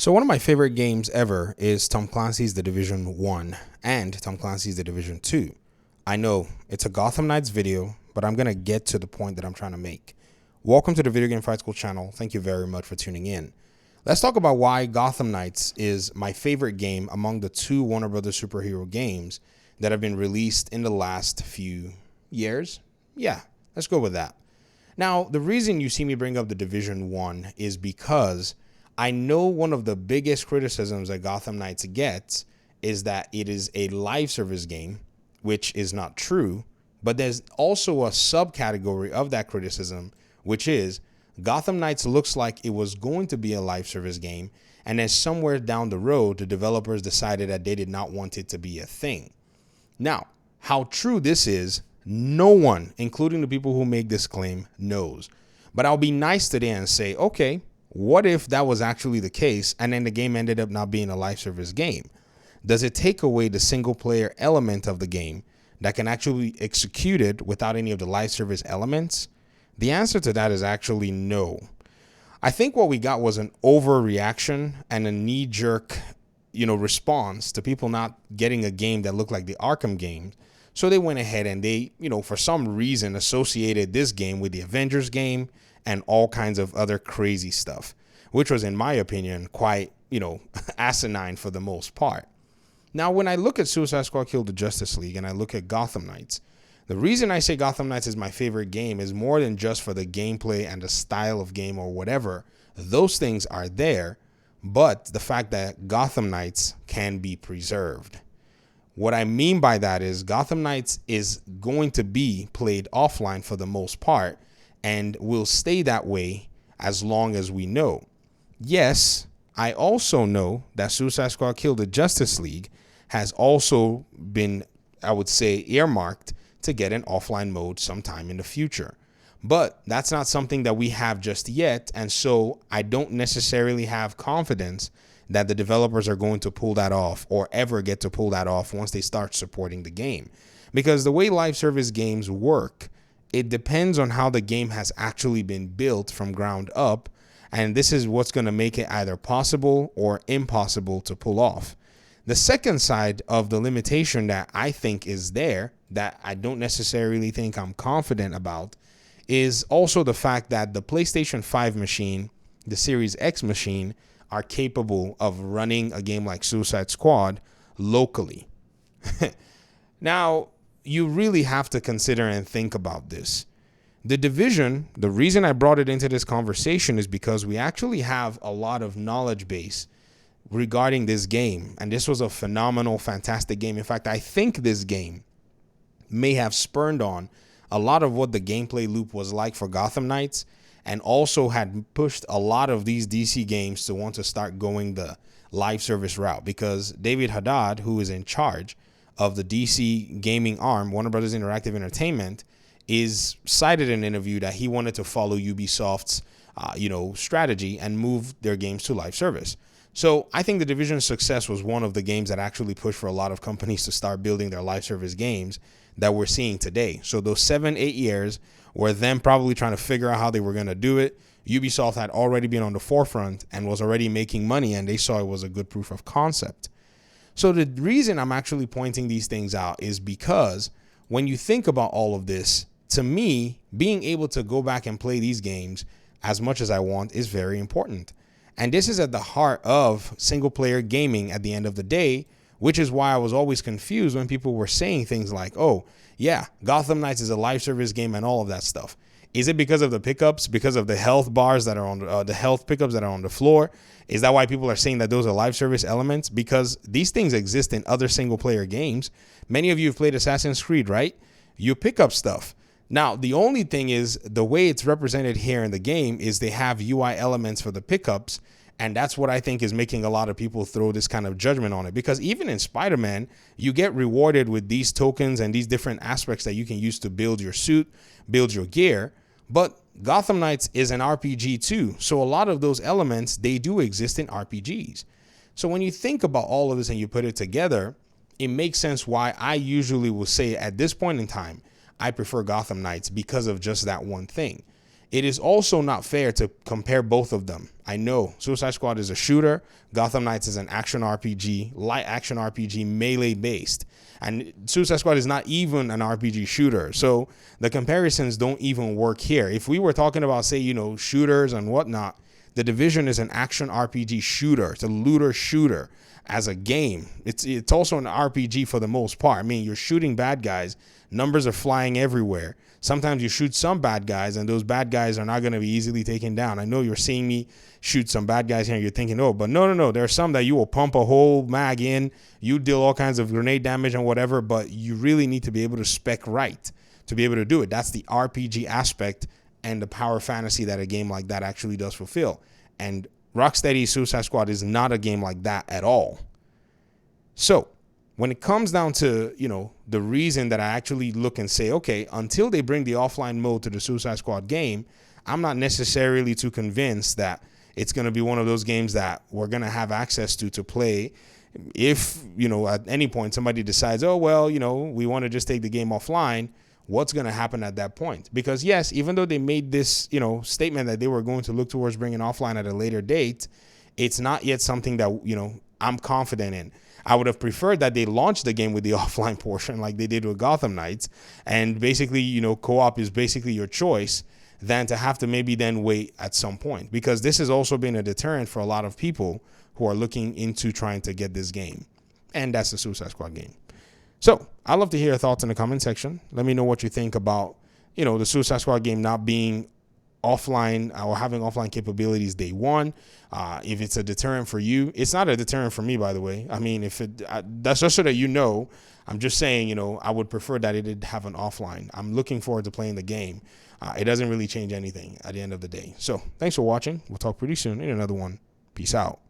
So one of my favorite games ever is Tom Clancy's The Division 1 and Tom Clancy's The Division 2. I know it's a Gotham Knights video, but I'm going to get to the point that I'm trying to make. Welcome to the Video Game Fight School channel. Thank you very much for tuning in. Let's talk about why Gotham Knights is my favorite game among the two Warner Brothers superhero games that have been released in the last few years. Yeah, let's go with that. Now, the reason you see me bring up The Division 1 is because I know one of the biggest criticisms that Gotham Knights gets is that it is a live service game, which is not true. But there's also a subcategory of that criticism, which is Gotham Knights looks like it was going to be a live service game, and then somewhere down the road, the developers decided that they did not want it to be a thing. Now, how true this is, no one, including the people who make this claim, knows. But I'll be nice today and say, okay, what if that was actually the case and then the game ended up not being a live service game? Does it take away the single player element of the game that can actually be executed without any of the live service elements? The answer to that is actually no. I think what we got was an overreaction and a knee-jerk, response to people not getting a game that looked like the Arkham games. So they went ahead and they, for some reason associated this game with the Avengers game and all kinds of other crazy stuff, which was, in my opinion, quite, asinine for the most part. Now, when I look at Suicide Squad Kill the Justice League and I look at Gotham Knights, the reason I say Gotham Knights is my favorite game is more than just for the gameplay and the style of game or whatever. Those things are there, but the fact that Gotham Knights can be preserved. What I mean by that is Gotham Knights is going to be played offline for the most part and will stay that way as long as we know. Yes, I also know that Suicide Squad Kill the Justice League has also been, I would say, earmarked to get an offline mode sometime in the future. But that's not something that we have just yet, and so I don't necessarily have confidence that the developers are going to pull that off or ever get to pull that off once they start supporting the game. Because the way live service games work, it depends on how the game has actually been built from ground up, and this is what's going to make it either possible or impossible to pull off. The second side of the limitation that I think is there, that I don't necessarily think I'm confident about, is also the fact that the PlayStation 5 machine, the Series X machine, are capable of running a game like Suicide Squad locally. Now, you really have to consider and think about this. The Division, the reason I brought it into this conversation is because we actually have a lot of knowledge base regarding this game. And this was a phenomenal, fantastic game. In fact, I think this game may have spurned on a lot of what the gameplay loop was like for Gotham Knights, and also had pushed a lot of these DC games to want to start going the live service route, because David Haddad, who is in charge of the DC gaming arm, Warner Brothers Interactive Entertainment, is cited in an interview that he wanted to follow Ubisoft's, strategy and move their games to live service. So I think The Division's success was one of the games that actually pushed for a lot of companies to start building their live service games that we're seeing today. So those 7-8 years were them probably trying to figure out how they were going to do it. Ubisoft had already been on the forefront and was already making money, and they saw it was a good proof of concept. So the reason I'm actually pointing these things out is because when you think about all of this, to me, being able to go back and play these games as much as I want is very important. And this is at the heart of single player gaming at the end of the day, which is why I was always confused when people were saying things like, oh, yeah, Gotham Knights is a live service game and all of that stuff. Is it because of the pickups, because of the health bars that are on the health pickups that are on the floor? Is that why people are saying that those are live service elements? Because these things exist in other single player games. Many of you have played Assassin's Creed, right? You pick up stuff. Now, the only thing is the way it's represented here in the game is they have UI elements for the pickups. And that's what I think is making a lot of people throw this kind of judgment on it. Because even in Spider-Man, you get rewarded with these tokens and these different aspects that you can use to build your suit, build your gear. But Gotham Knights is an RPG too. So a lot of those elements, they do exist in RPGs. So when you think about all of this and you put it together, it makes sense why I usually will say at this point in time, I prefer Gotham Knights because of just that one thing. it is also not fair to compare both of them. I know Suicide Squad is a shooter. Gotham Knights is an action RPG, light action RPG, melee based. And Suicide Squad is not even an RPG shooter. So the comparisons don't even work here. If we were talking about, say, shooters and whatnot, The Division is an action RPG shooter. It's a looter shooter as a game. It's also an RPG for the most part. I mean, you're shooting bad guys. Numbers are flying everywhere. Sometimes you shoot some bad guys, and those bad guys are not going to be easily taken down. I know you're seeing me shoot some bad guys here, and you're thinking, oh, but no. There are some that you will pump a whole mag in. You deal all kinds of grenade damage and whatever, but you really need to be able to spec right to be able to do it. That's the RPG aspect and the power fantasy that a game like that actually does fulfill. And Rocksteady's Suicide Squad is not a game like that at all. So when it comes down to, the reason that I actually look and say, okay, until they bring the offline mode to the Suicide Squad game, I'm not necessarily too convinced that it's going to be one of those games that we're going to have access to play. If, at any point somebody decides, oh, well, we want to just take the game offline, what's going to happen at that point? Because yes, even though they made this, statement that they were going to look towards bringing offline at a later date, it's not yet something that, I'm confident in. I would have preferred that they launched the game with the offline portion like they did with Gotham Knights, and basically, co-op is basically your choice, than to have to maybe then wait at some point, because this has also been a deterrent for a lot of people who are looking into trying to get this game, and that's the Suicide Squad game. So I'd love to hear your thoughts in the comment section. Let me know what you think about, the Suicide Squad game not being offline or having offline capabilities day one. If it's a deterrent for you, it's not a deterrent for me, by the way. I mean, that's just so that I'm just saying, I would prefer that it did have an offline. I'm looking forward to playing the game. It doesn't really change anything at the end of the day. So thanks for watching. We'll talk pretty soon in another one. Peace out.